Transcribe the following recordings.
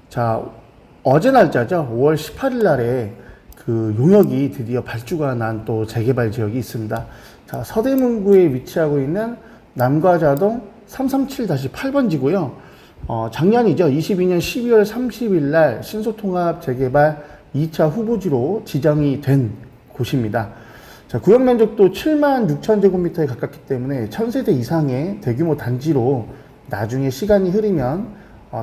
자, 어제 날짜죠. 5월 18일 날에 그 용역이 드디어 발주가 난 또 재개발 지역이 있습니다. 자, 서대문구에 위치하고 있는 남과자동 337-8번지고요. 작년이죠. 22년 12월 30일 날 신소통합 재개발 2차 후보지로 지정이 된 곳입니다. 자, 구역 면적도 7만 6천 제곱미터에 가깝기 때문에 1000세대 이상의 대규모 단지로 나중에 시간이 흐르면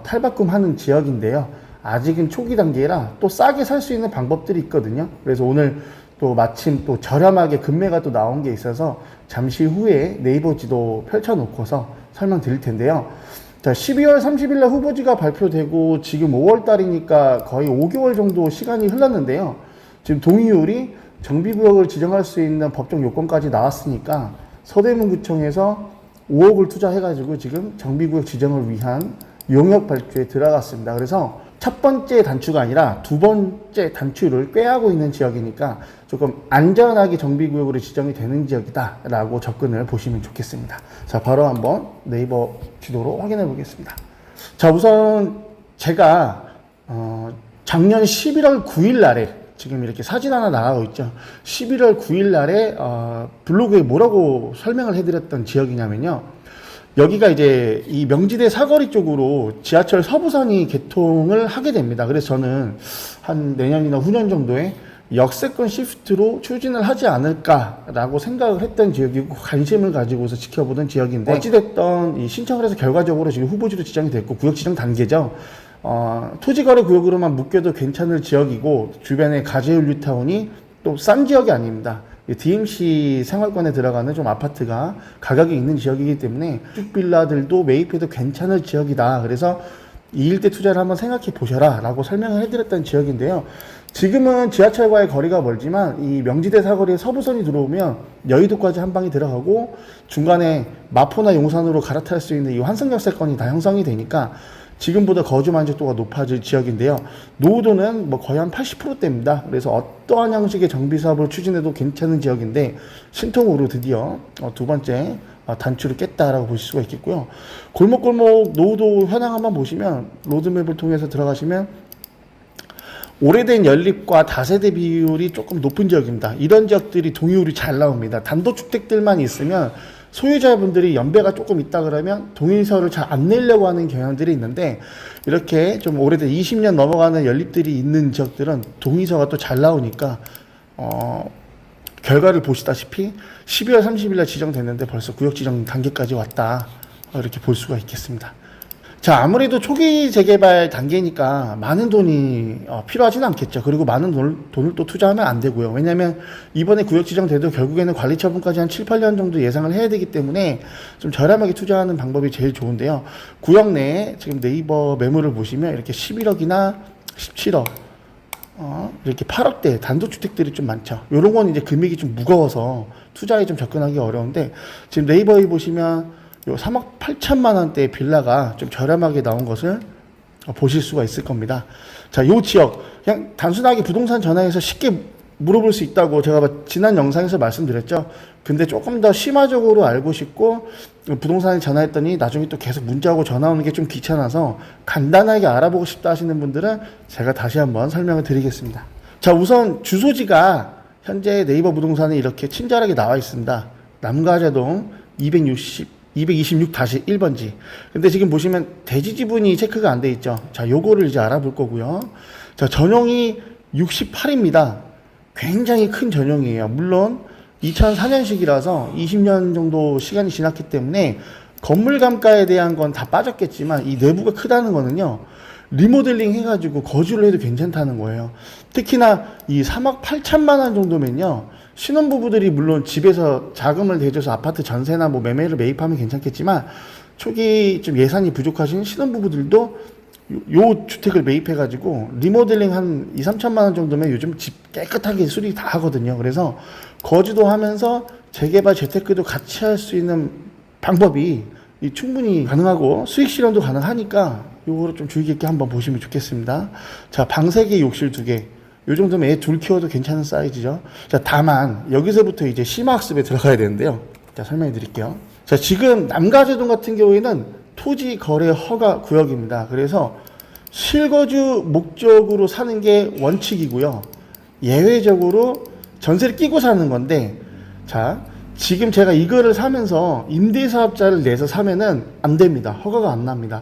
탈바꿈하는 지역인데요. 아직은 초기 단계라 또 싸게 살 수 있는 방법들이 있거든요. 그래서 오늘 또 마침 또 저렴하게 금매가 또 나온 게 있어서 잠시 후에 네이버 지도 펼쳐놓고서 설명드릴 텐데요. 자, 12월 30일 날 후보지가 발표되고 지금 5월 달이니까 거의 5개월 정도 시간이 흘렀는데요. 지금 동의율이 정비구역을 지정할 수 있는 법적 요건까지 나왔으니까 서대문구청에서 5억을 투자해가지고 지금 정비구역 지정을 위한 용역 발주에 들어갔습니다. 그래서 첫 번째 단추가 아니라 두 번째 단추를 꾀하고 있는 지역이니까 조금 안전하게 정비구역으로 지정이 되는 지역이다 라고 접근을 보시면 좋겠습니다. 자, 바로 한번 네이버 지도로 확인해 보겠습니다. 자, 우선 제가 작년 11월 9일 날에 지금 이렇게 사진 하나 나가고 있죠. 11월 9일 날에 블로그에 뭐라고 설명을 해드렸던 지역이냐면요. 여기가 이제 이 명지대 사거리 쪽으로 지하철 서부선이 개통을 하게 됩니다. 그래서 저는 한 내년이나 후년 정도에 역세권 시프트로 추진을 하지 않을까라고 생각을 했던 지역이고 관심을 가지고서 지켜보던 지역인데 어찌됐던 이 신청을 해서 결과적으로 지금 후보지로 지정이 됐고 구역 지정 단계죠. 토지거래 구역으로만 묶여도 괜찮을 지역이고 주변에 가재울 뉴타운이 또 싼 지역이 아닙니다. DMC 생활권에 들어가는 좀 아파트가 가격이 있는 지역이기 때문에 쭉 빌라들도 매입해도 괜찮을 지역이다. 그래서 이 일대 투자를 한번 생각해 보셔라 라고 설명을 해드렸던 지역인데요. 지금은 지하철과의 거리가 멀지만 이 명지대 사거리에 서부선이 들어오면 여의도까지 한 방이 들어가고 중간에 마포나 용산으로 갈아탈 수 있는 이 환승역세권이 다 형성이 되니까 지금보다 거주 만족도가 높아질 지역인데요. 노후도는 뭐 거의 한 80%대입니다. 그래서 어떠한 형식의 정비 사업을 추진해도 괜찮은 지역인데 신통으로 드디어 두 번째 단추를 깼다라고 보실 수가 있겠고요. 골목골목 노후도 현황 한번 보시면 로드맵을 통해서 들어가시면 오래된 연립과 다세대 비율이 조금 높은 지역입니다. 이런 지역들이 동의율이 잘 나옵니다. 단독주택들만 있으면 소유자분들이 연배가 조금 있다 그러면 동의서를 잘 안 내려고 하는 경향들이 있는데 이렇게 좀 오래된 20년 넘어가는 연립들이 있는 지역들은 동의서가 또 잘 나오니까 결과를 보시다시피 12월 30일 날 지정됐는데 벌써 구역 지정 단계까지 왔다 이렇게 볼 수가 있겠습니다. 자, 아무래도 초기 재개발 단계니까 많은 돈이 필요하지는 않겠죠. 그리고 많은 돈을 또 투자하면 안 되고요. 왜냐하면 이번에 구역 지정돼도 결국에는 관리 처분까지 한 7, 8년 정도 예상을 해야 되기 때문에 좀 저렴하게 투자하는 방법이 제일 좋은데요. 구역 내에 지금 네이버 매물을 보시면 이렇게 11억이나 17억 이렇게 8억대 단독주택들이 좀 많죠. 요런 건 이제 금액이 좀 무거워서 투자에 좀 접근하기 어려운데 지금 네이버에 보시면 요 3억 8천만 원대의 빌라가 좀 저렴하게 나온 것을 보실 수가 있을 겁니다. 자, 요 지역 그냥 단순하게 부동산 전화해서 쉽게 물어볼 수 있다고 제가 지난 영상에서 말씀드렸죠. 근데 조금 더 심화적으로 알고 싶고 부동산에 전화했더니 나중에 또 계속 문자하고 전화 오는 게 좀 귀찮아서 간단하게 알아보고 싶다 하시는 분들은 제가 다시 한번 설명을 드리겠습니다. 자, 우선 주소지가 현재 네이버 부동산에 이렇게 친절하게 나와 있습니다. 남가자동 226-1번지. 근데 지금 보시면 대지 지분이 체크가 안 돼 있죠. 자, 요거를 이제 알아볼 거고요. 자, 전용이 68입니다. 굉장히 큰 전용이에요. 물론 2004년식이라서 20년 정도 시간이 지났기 때문에 건물 감가에 대한 건 다 빠졌겠지만 이 내부가 크다는 거는요. 리모델링 해가지고 거주를 해도 괜찮다는 거예요. 특히나 이 3억 8천만 원 정도면요. 신혼부부들이 물론 집에서 자금을 대줘서 아파트 전세나 뭐 매매를 매입하면 괜찮겠지만 초기 좀 예산이 부족하신 신혼부부들도 요 주택을 매입해가지고 리모델링 한 2, 3천만 원 정도면 요즘 집 깨끗하게 수리 다 하거든요. 그래서 거주도 하면서 재개발 재테크도 같이 할 수 있는 방법이 충분히 가능하고 수익 실현도 가능하니까 요거를 좀 주의 깊게 한번 보시면 좋겠습니다. 자, 방 3개, 욕실 2개. 요 정도면 애 둘 키워도 괜찮은 사이즈죠. 자, 다만 여기서부터 이제 심화학습에 들어가야 되는데요. 자, 설명해 드릴게요. 자, 지금 남가제동 같은 경우에는 토지 거래 허가 구역입니다. 그래서 실거주 목적으로 사는 게 원칙이고요. 예외적으로 전세를 끼고 사는 건데, 자, 지금 제가 이거를 사면서 임대사업자를 내서 사면은 안 됩니다. 허가가 안 납니다.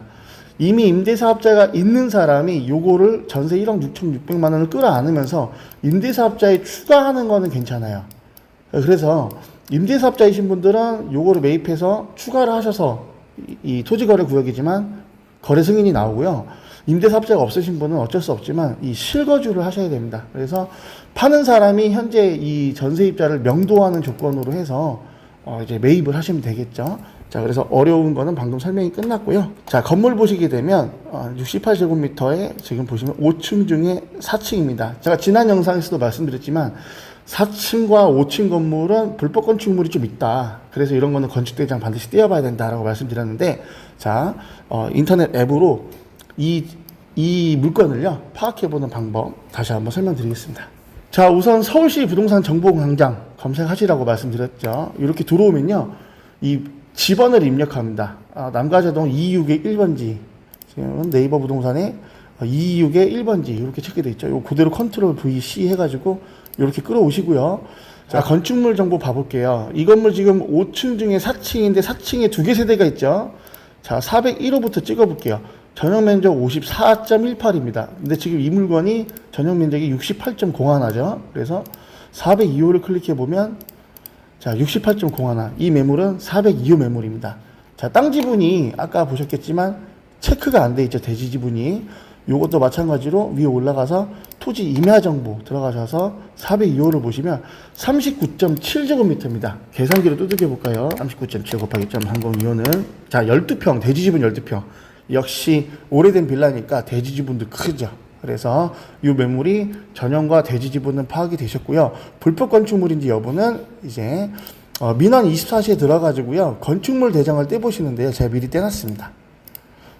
이미 임대사업자가 있는 사람이 요거를 전세 1억 6,600만 원을 끌어안으면서 임대사업자에 추가하는 거는 괜찮아요. 그래서 임대사업자이신 분들은 요거를 매입해서 추가를 하셔서 이 토지거래 구역이지만 거래 승인이 나오고요. 임대사업자가 없으신 분은 어쩔 수 없지만 이 실거주를 하셔야 됩니다. 그래서 파는 사람이 현재 이 전세입자를 명도하는 조건으로 해서 이제 매입을 하시면 되겠죠. 자, 그래서 어려운 거는 방금 설명이 끝났고요. 자, 건물 보시게 되면 68제곱미터에 지금 보시면 5층 중에 4층입니다. 제가 지난 영상에서도 말씀드렸지만 4층과 5층 건물은 불법 건축물이 좀 있다. 그래서 이런 거는 건축대장 반드시 떼어봐야 된다라고 말씀드렸는데, 자, 인터넷 앱으로 이 물건을요 파악해보는 방법 다시 한번 설명드리겠습니다. 자, 우선 서울시 부동산 정보광장 검색하시라고 말씀드렸죠. 이렇게 들어오면요 이 집원을 입력합니다. 남가자동 226의 1번지, 지금 네이버 부동산에 226의 1번지 이렇게 체크되어 있죠. 이거 그대로 컨트롤 VC 해가지고 이렇게 끌어오시고요. 자, 건축물 정보 봐볼게요. 이 건물 지금 5층 중에 4층인데 4층에 2개 세대가 있죠. 자, 401호부터 찍어볼게요. 전용 면적 54.18입니다. 근데 지금 이 물건이 전용 면적이 68.01하죠. 그래서 402호를 클릭해보면, 자, 68.01. 이 매물은 402호 매물입니다. 자, 땅 지분이 아까 보셨겠지만 체크가 안 돼 있죠. 대지 지분이. 요것도 마찬가지로 위에 올라가서 토지 임야 정보 들어가셔서 402호를 보시면 39.7제곱미터입니다. 계산기로 두들겨 볼까요? 39.7 곱하기 0.302호는 자, 12평, 대지 지분 12평. 역시 오래된 빌라니까 대지 지분도 크죠. 그래서 이 매물이 전용과 대지 지분은 파악이 되셨고요. 불법 건축물인지 여부는 이제 민원 24시에 들어가지고요 건축물 대장을 떼보시는데요. 제가 미리 떼놨습니다.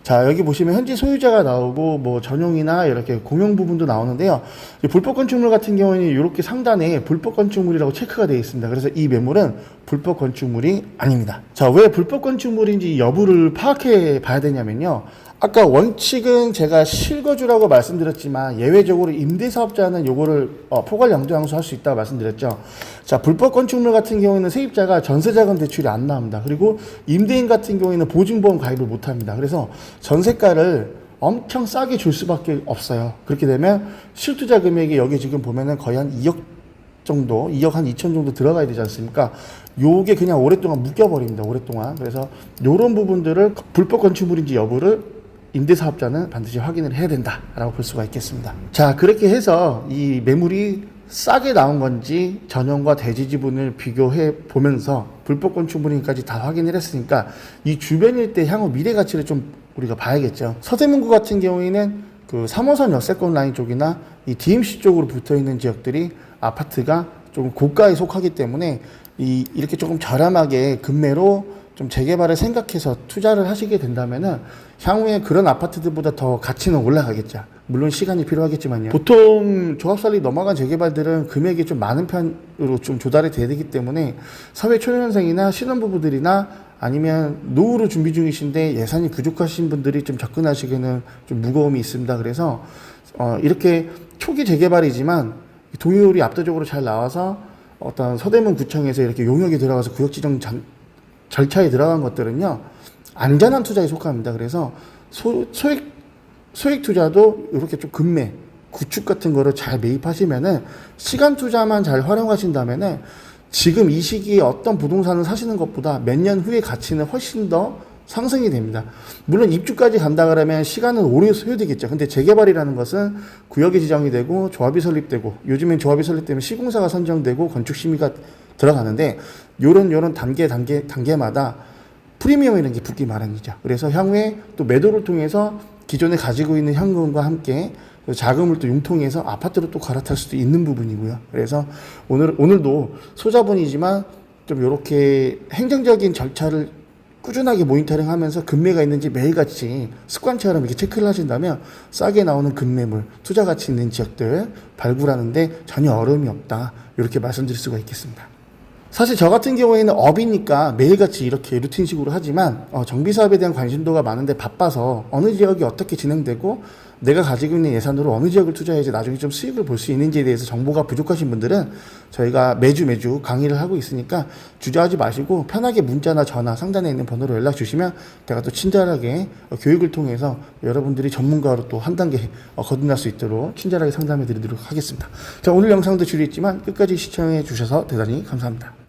자, 여기 보시면 현재 소유자가 나오고 뭐 전용이나 이렇게 공용 부분도 나오는데요. 불법 건축물 같은 경우는 이렇게 상단에 불법 건축물이라고 체크가 되어 있습니다. 그래서 이 매물은 불법 건축물이 아닙니다. 자, 왜 불법 건축물인지 여부를 파악해 봐야 되냐면요. 아까 원칙은 제가 실거주라고 말씀드렸지만 예외적으로 임대사업자는 요거를 포괄 양도양수 할 수 있다고 말씀드렸죠. 자, 불법 건축물 같은 경우에는 세입자가 전세자금 대출이 안 나옵니다. 그리고 임대인 같은 경우에는 보증보험 가입을 못 합니다. 그래서 전세가를 엄청 싸게 줄 수밖에 없어요. 그렇게 되면 실투자 금액이 여기 지금 보면은 거의 한 2억 정도, 2억 한 2천 정도 들어가야 되지 않습니까? 요게 그냥 오랫동안 묶여버립니다. 오랫동안. 그래서 요런 부분들을 불법 건축물인지 여부를 임대사업자는 반드시 확인을 해야 된다라고 볼 수가 있겠습니다. 자, 그렇게 해서 이 매물이 싸게 나온 건지 전용과 대지 지분을 비교해 보면서 불법 건축물인까지 다 확인을 했으니까 이 주변 일대 향후 미래 가치를 좀 우리가 봐야겠죠. 서대문구 같은 경우에는 그 3호선 역세권 라인 쪽이나 이 DMC 쪽으로 붙어 있는 지역들이 아파트가 좀 고가에 속하기 때문에 이렇게 조금 저렴하게 금매로 좀 재개발을 생각해서 투자를 하시게 된다면은 향후에 그런 아파트들보다 더 가치는 올라가겠죠. 물론 시간이 필요하겠지만요. 보통 조합설립 넘어간 재개발들은 금액이 좀 많은 편으로 좀 조달이 돼야 되기 때문에 사회 초년생이나 신혼부부들이나 아니면 노후를 준비 중이신데 예산이 부족하신 분들이 좀 접근하시기에는 좀 무거움이 있습니다. 그래서 이렇게 초기 재개발이지만 동의율이 압도적으로 잘 나와서 어떤 서대문 구청에서 이렇게 용역이 들어가서 구역 지정 절차에 들어간 것들은요 안전한 투자에 속합니다. 그래서 소액 투자도 이렇게 좀 금매, 구축 같은 거를 잘 매입하시면은 시간 투자만 잘 활용하신다면은 지금 이 시기에 어떤 부동산을 사시는 것보다 몇 년 후의 가치는 훨씬 더 상승이 됩니다. 물론 입주까지 간다 그러면 시간은 오래 소요되겠죠. 근데 재개발이라는 것은 구역이 지정이 되고 조합이 설립되고 요즘엔 조합이 설립되면 시공사가 선정되고 건축심의가 들어가는데 요런 단계마다 프리미엄이라는 게 붙기 마련이죠. 그래서 향후에 또 매도를 통해서 기존에 가지고 있는 현금과 함께 자금을 또 융통해서 아파트로 또 갈아탈 수도 있는 부분이고요. 그래서 오늘도 소자본이지만 좀 이렇게 행정적인 절차를 꾸준하게 모니터링 하면서 금매가 있는지 매일같이 습관처럼 이렇게 체크를 하신다면 싸게 나오는 금매물, 투자 가치 있는 지역들 발굴하는데 전혀 어려움이 없다. 이렇게 말씀드릴 수가 있겠습니다. 사실 저 같은 경우에는 업이니까 매일같이 이렇게 루틴식으로 하지만 정비사업에 대한 관심도가 많은데 바빠서 어느 지역이 어떻게 진행되고 내가 가지고 있는 예산으로 어느 지역을 투자해야지 나중에 좀 수익을 볼 수 있는지에 대해서 정보가 부족하신 분들은 저희가 매주 강의를 하고 있으니까 주저하지 마시고 편하게 문자나 전화 상단에 있는 번호로 연락 주시면 제가 또 친절하게 교육을 통해서 여러분들이 전문가로 또 한 단계 거듭날 수 있도록 친절하게 상담해 드리도록 하겠습니다. 자, 오늘 영상도 줄였지만 끝까지 시청해 주셔서 대단히 감사합니다.